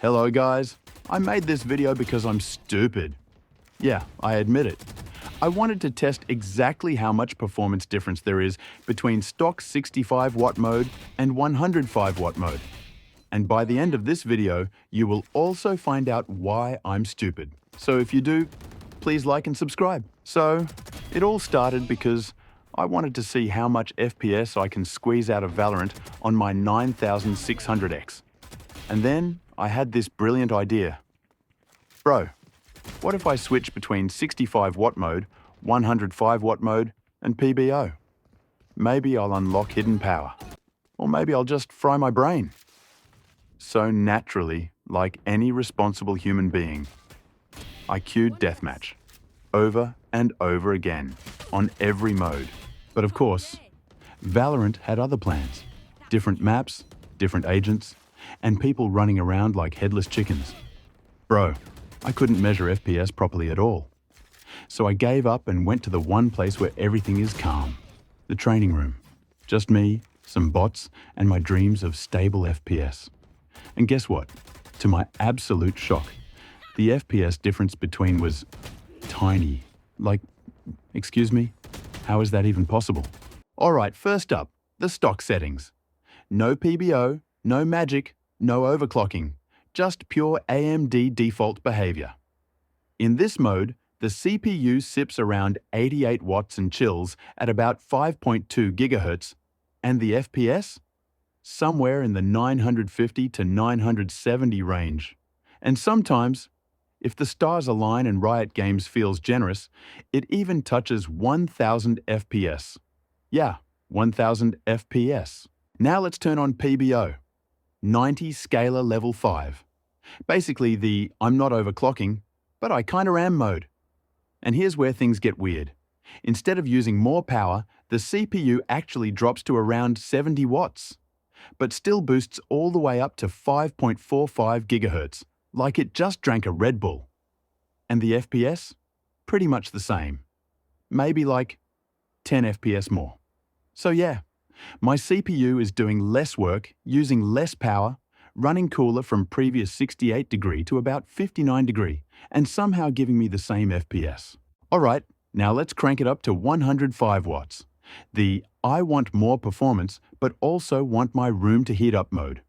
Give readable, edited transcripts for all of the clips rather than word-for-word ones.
Hello guys, I made this video because I'm stupid. Yeah, I admit it. I wanted to test exactly how much performance difference there is between stock 65 watt mode and 105 watt mode. And by the end of this video, you will also find out why I'm stupid. So if you do, please like and subscribe. So it all started because I wanted to see how much FPS I can squeeze out of Valorant on my 9600X. And then I had this brilliant idea. Bro, what if I switch between 65 watt mode, 105 watt mode, and PBO? Maybe I'll unlock hidden power. Or maybe I'll just fry my brain. So naturally, like any responsible human being, I queued deathmatch, over and over again, on every mode. But of course, Valorant had other plans. Different maps, different agents, and people running around like headless chickens. Bro, I couldn't measure FPS properly at all. So I gave up and went to the one place where everything is calm. The training room. Just me, some bots, and my dreams of stable FPS. And guess what? To my absolute shock, the FPS difference between was tiny. Like, excuse me? How is that even possible? Alright, first up, the stock settings. No PBO, no magic, no overclocking, just pure AMD default behavior. In this mode, the CPU sips around 88 watts and chills at about 5.2 GHz, and the FPS? Somewhere in the 950 to 970 range. And sometimes, if the stars align and Riot Games feels generous, it even touches 1000 FPS. Yeah, 1000 FPS. Now let's turn on PBO. 90 scalar level 5. Basically the I'm not overclocking, but I kinda am mode. And here's where things get weird. Instead of using more power, the CPU actually drops to around 70 watts, but still boosts all the way up to 5.45 GHz, like it just drank a Red Bull. And the FPS? Pretty much the same. Maybe like 10 FPS more. So yeah, my CPU is doing less work, using less power, running cooler from previous 68 degree to about 59 degree, and somehow giving me the same FPS. Alright, now let's crank it up to 105 watts. The I want more performance, but also want my room to heat up mode.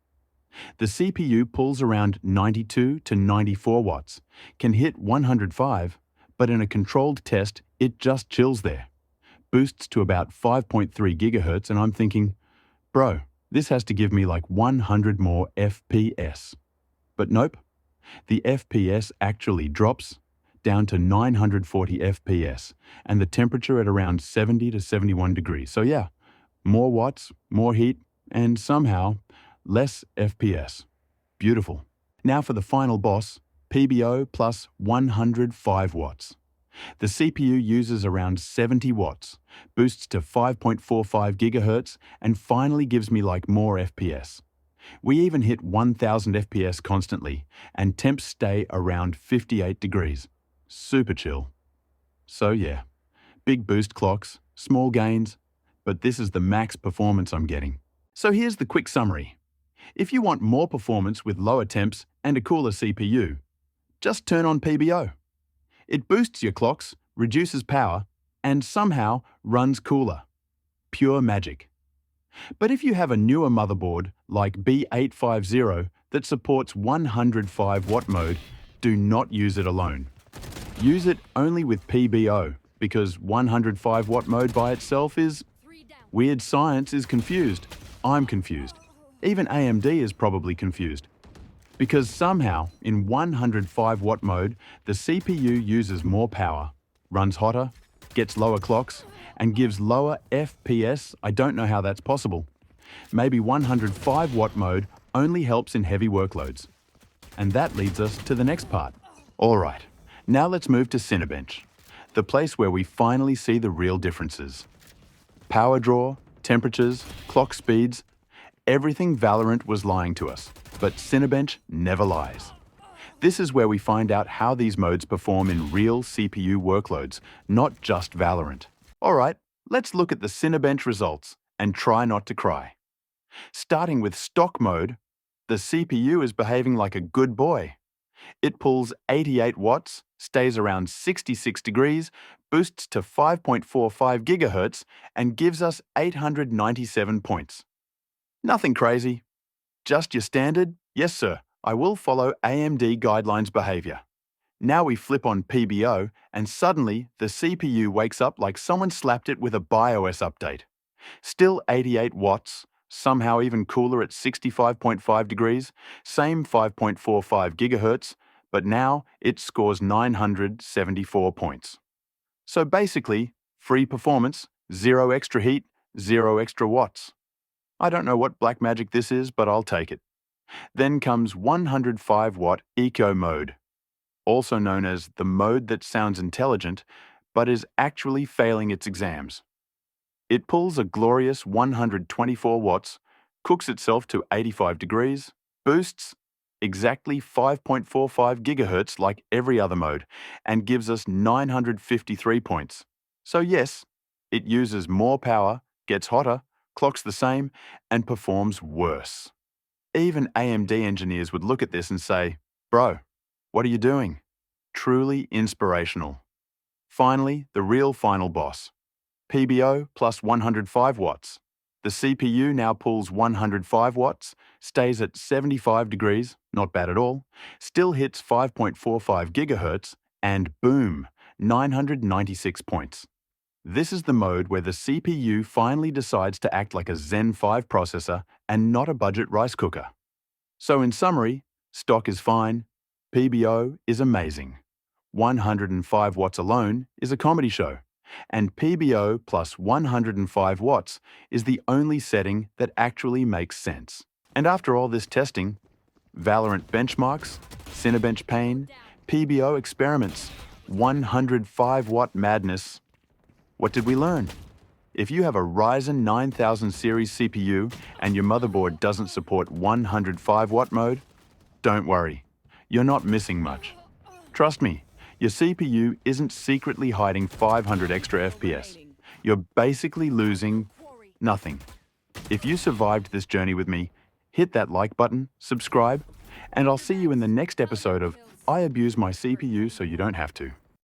The CPU pulls around 92 to 94 watts, can hit 105, but in a controlled test, it just chills there. Boosts to about 5.3 GHz, and I'm thinking, bro, this has to give me like 100 more FPS. But nope, the FPS actually drops down to 940 FPS, and the temperature at around 70 to 71 degrees. So yeah, more watts, more heat, and somehow less FPS. Beautiful. Now for the final boss, PBO plus 105 watts. The CPU uses around 70 watts, boosts to 5.45 GHz, and finally gives me like more FPS. We even hit 1000 FPS constantly, and temps stay around 58 degrees. Super chill. So yeah, big boost clocks, small gains, but this is the max performance I'm getting. So here's the quick summary. If you want more performance with lower temps and a cooler CPU, just turn on PBO. It boosts your clocks, reduces power, and somehow runs cooler. Pure magic. But if you have a newer motherboard like B850 that supports 105 watt mode, do not use it alone. Use it only with PBO, because 105 watt mode by itself is weird. Science is confused. I'm confused. Even AMD is probably confused. Because somehow, in 105 watt mode, the CPU uses more power, runs hotter, gets lower clocks, and gives lower FPS. I don't know how that's possible. Maybe 105 watt mode only helps in heavy workloads. And that leads us to the next part. Alright, now let's move to Cinebench, the place where we finally see the real differences. Power draw, temperatures, clock speeds, everything Valorant was lying to us, but Cinebench never lies. This is where we find out how these modes perform in real CPU workloads, not just Valorant. Alright, let's look at the Cinebench results and try not to cry. Starting with stock mode, the CPU is behaving like a good boy. It pulls 88 watts, stays around 66 degrees, boosts to 5.45 gigahertz, and gives us 897 points. Nothing crazy. Just your standard, yes sir, I will follow AMD guidelines behavior. Now we flip on PBO, and suddenly the CPU wakes up like someone slapped it with a BIOS update. Still 88 watts, somehow even cooler at 65.5 degrees, same 5.45 gigahertz, but now it scores 974 points. So basically, free performance, zero extra heat, zero extra watts. I don't know what black magic this is, but I'll take it. Then comes 105 watt Eco mode, also known as the mode that sounds intelligent, but is actually failing its exams. It pulls a glorious 124 watts, cooks itself to 85 degrees, boosts exactly 5.45 gigahertz like every other mode, and gives us 953 points. So yes, it uses more power, gets hotter, clocks the same, and performs worse. Even AMD engineers would look at this and say, "Bro, what are you doing?" Truly inspirational. Finally, the real final boss. PBO plus 105 watts. The CPU now pulls 105 watts, stays at 75 degrees, not bad at all, still hits 5.45 gigahertz, and boom, 996 points. This is the mode where the CPU finally decides to act like a Zen 5 processor and not a budget rice cooker. So in summary, stock is fine, PBO is amazing, 105 watts alone is a comedy show, and PBO plus 105 watts is the only setting that actually makes sense. And after all this testing, Valorant benchmarks, Cinebench pain, PBO experiments, 105 watt madness. What did we learn? If you have a Ryzen 9000 series CPU and your motherboard doesn't support 105 watt mode, don't worry, you're not missing much. Trust me, your CPU isn't secretly hiding 500 extra FPS. You're basically losing nothing. If you survived this journey with me, hit that like button, subscribe, and I'll see you in the next episode of I Abuse My CPU So You Don't Have to.